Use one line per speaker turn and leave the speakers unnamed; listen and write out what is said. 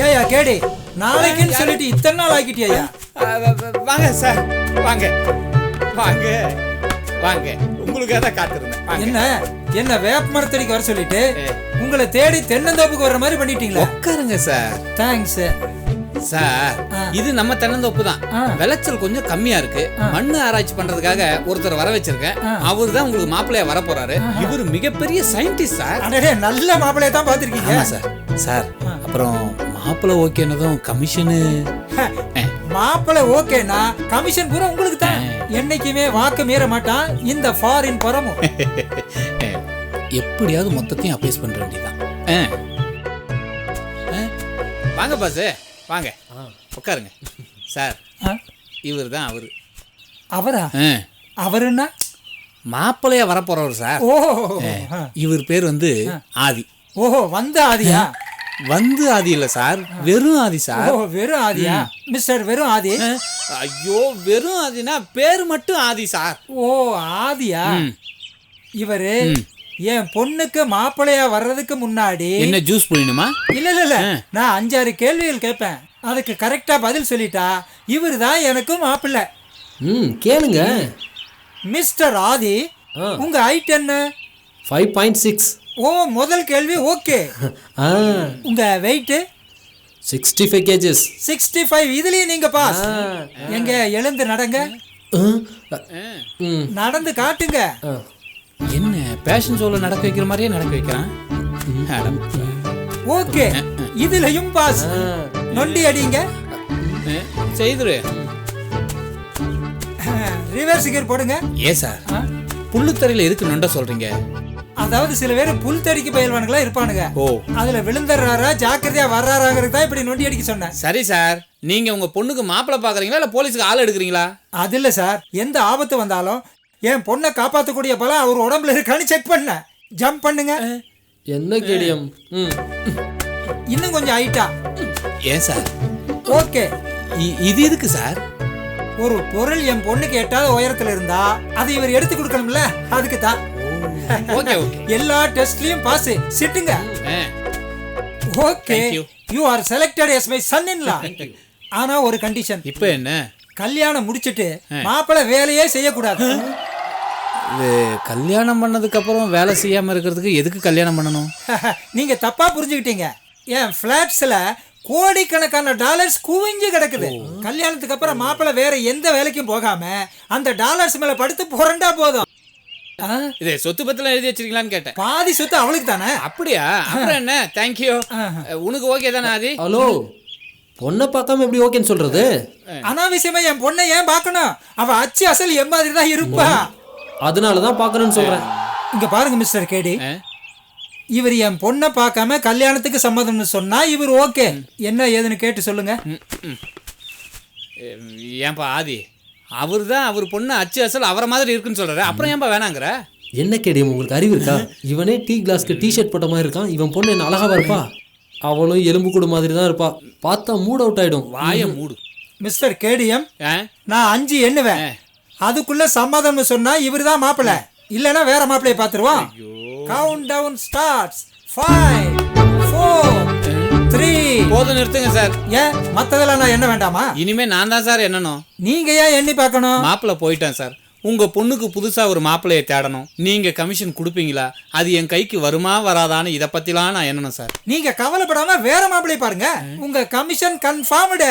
ஏயா கேடி நாளைக்குன்னு சொல்லிட்டு இத்தனை நாள் ஆக்கிட்டியா?
வாங்க சார், வாங்க வாங்க வாங்க, உங்களுக்காக தான் காத்திருந்தேன்.
என்ன என்ன வேப்ப மரத்தடிக்கு வர சொல்லிட்டு உங்களை தேடி தென்னந்தோப்புக்கு வர்ற மாதிரி பண்ணிட்டீங்களா?
உட்காருங்க சார்.
தேங்க்ஸ்
சார், இது நம்ம தென்னந்தோப்பு தான். விளைச்சல் கொஞ்சம் கம்மியா இருக்கு. மண்ணு ஆராய்ச்சி பண்றதுக்காக ஒருத்தர் வர வச்சிருக்கேன். அவரு தான் உங்களுக்கு மாப்பிள்ளையா வர போறாரு. இவரு மிகப்பெரிய சயின்டிஸ்ட் சார்.
அடடே, நல்ல மாப்பிள்ளைய தான் பாத்திருக்கீங்க.
சார் சார், அப்புறம் மாப்பிள்ளை ஓகேனதும் கமிஷனு.
மாப்பிள்ளை ஓகேனா கமிஷன் பூரா உங்களுக்கு தான். என்னைக்குமே வாக்கு மீற மாட்டான் இந்த ஃபாரின் பரமும்.
எப்படியாவது மொத்தத்தையும் அப்ளைஸ் பண்ற வேண்டியதான். வாங்க பாஸ், வாங்க உட்காருங்க. சார், இவர் தான் அவரு.
அவரா? அவருன்னா
மாப்பிள்ளையா வரப்போறவர் சார்.
ஓ,
இவர் பேர் வந்து ஆதி.
ஓஹோ, வந்த ஆதியா?
வந்து ஆதி இல்ல சார், வெறும் ஆதி சார்.
ஓ, வெறும் ஆதியா? மிஸ்டர் வெறும் ஆதி?
ஐயோ, வெறும் ஆதினா பேர் மட்டும் ஆதி சார்.
ஓ, ஆதியா? இவரு என் பொண்ணுக்கு மாப்பிள்ளையா வர்றதுக்கு முன்னாடி
என்ன ஜூஸ் புரியணுமா?
இல்ல, நான் 5-6 கேள்விகள் கேட்பேன். அதுக்கு கரெக்டா பதில் சொல்லிட்டா இவரு தான் எனக்கு மாப்பிள்ளை.
கேளுங்க.
மிஸ்டர் ஆதி, உங்க ஹைட் என்ன?
5.6.
ஓ, முதல் கேள்வி ஓகே. உங்க வெயிட்?
65 kgs.
65. இதுலயும் நீங்க பாஸ். எங்க எழுந்து நடங்க, நடந்து காட்டுங்க.
என்ன பேஷன் ஷோல நடக்க வைக்கிற மாதிரியே நடக்க வைக்கிறான்.
ஓகே, இதுலயும் பாஸ். நொண்டி அடிங்க,
செய்துரு.
ரிவர்ஸ் கியர் போடுங்க.
ஏ சார், புல்லுத்தரையில எதுக்கு நொண்ட சொல்றீங்க?
அதாவது சில பேர் புல் தடிக்கு பயில்வானுங்களா இருப்பானுங்க.
ஓ,
அதுல விழுந்துறாரா ஜாக்கிரதையா வர்றாராங்கிறது தான் இப்படி நொண்டி அடிக்க சொன்னேன்.
சரி சார், நீங்க உங்க பொண்ணுக்கு மாப்பிள்ளை பாக்குறீங்களா இல்ல போலீஸ்க்கு ஆள் எடுக்கிறீங்களா?
அது இல்ல சார், எந்த ஆபத்து வந்தாலும் என் பொண்ணை காப்பாற்றக்கூடிய பலம் அவர் உடம்புல இருக்கான்னு செக் பண்ண. ஜம்ப் பண்ணுங்க.
என்ன கேடியம்?
இன்னும் கொஞ்சம் ஹைட்டா.
ஏன் சார்?
ஓகே,
இது எதுக்கு சார்?
ஒரு பொருள் என் பொண்ணுக்கு எட்டாத உயரத்துல இருந்தா அதை இவர் எடுத்து கொடுக்கணும்ல, அதுக்கு தான்.
ஓகே ஓகே,
எல்லா டெஸ்ட்லயும் பாஸ். சிட்டுங்க. Okay, you are selected as my son in law. ஆனா ஒரு கண்டிஷன்.
இப்போ என்ன?
கல்யாணம் முடிச்சிட்டு மாப்பிள்ளை வேலையே செய்யக்கூடாது.
இது கல்யாணம் பண்ணதுக்கு அப்புறம் வேலை செய்யாம இருக்கிறதுக்கு எதுக்கு கல்யாணம் பண்ணணும்?
நீங்க தப்பா புரிஞ்சுக்கிட்டீங்க. என் பிளாட்ஸ்ல கோடிக்கணக்கான டாலர்ஸ் குவிஞ்சு கிடக்குது. கல்யாணத்துக்கு அப்புறம் மாப்பிள்ளை வேற எந்த வேலைக்கும் போகாம அந்த டாலர்ஸ் மேல படுத்து புரண்டா போதும்.
இது சொத்து பத்திரம் எழுதி வச்சிருக்கீங்களான்னு கேட்டேன்.
பாதி சொத்து அவளுக்கு தானே.
அப்படியா? அப்புறம் என்ன? தேங்க்யூ. உனக்கு ஓகே தானே ஆதி?
ஹலோ, பொண்ணை பார்க்காம எப்படி ஓகேன்னு சொல்றது?
அனாவசியமா என் பொண்ணை ஏன் பார்க்கணும்? அவ அச்சு அசல் என் மாதிரி தான் இருப்பா.
அதனாலதான் பார்க்கணும்னு சொல்றேன்.
இங்க பாருங்க மிஸ்டர் கேடி, இவர் என் பொண்ணை பார்க்காம கல்யாணத்துக்கு சம்மதம்னு சொன்னா இவர் ஓகே. என்ன ஏதுன்னு கேட்டு சொல்லுங்க.
ஏன்பா ஆதி, அவர் தான் அவர் பொண்ணு அச்சு அசல் அவரை மாதிரி இருக்குன்னு சொல்றாரு, அப்புறம் ஏன்பா வேணாங்கிற?
என்ன கேடியம், உங்களுக்கு அறிவு இருக்கா? இவனே டீ கிளாஸ்க்கு டிஷர்ட் போட்ட மாதிரி இருக்கான். இவன் பொண்ணு என்ன அழகாவா இருப்பா? அவளும் எலும்பு கூடு மாதிரி தான் இருப்பா. பார்த்தா மூட் அவுட் ஆயிடும்.
வாய மூடு.
மிஸ்டர் கேடிஎம், நான் 5 எண்ணுவேன். அதுக்குள்ள சம்மதம்னு சொன்னா இவர் தான் மாப்பிள்ளை, இல்லைன்னா வேற மாப்பிள்ளைய பார்த்துருவோம். Count down starts. 5 4 3.
போதும், நிறுத்துங்க சார்.
ஏன் மத்ததெல்லாம் நான் எண்ண வேண்டாமா?
இனிமே நான் தான் சார் எண்ணணும்.
நீங்க ஏன் எண்ணி பார்க்கணும்?
மாப்பிள்ளை போயிட்டேன் சார். உங்க பொண்ணுக்கு புதுசா ஒரு மாப்பிள்ளையை தேடணும். நீங்க கமிஷன் கொடுப்பீங்களா? அது என் கைக்கு வருமா வராதான்னு இதை பத்திலாம் நான் எண்ணணும் சார்.
நீங்க கவலைப்படாம வேற மாப்பிள்ளைய பாருங்க. உங்க கமிஷன் கன்ஃபார்ம்டு.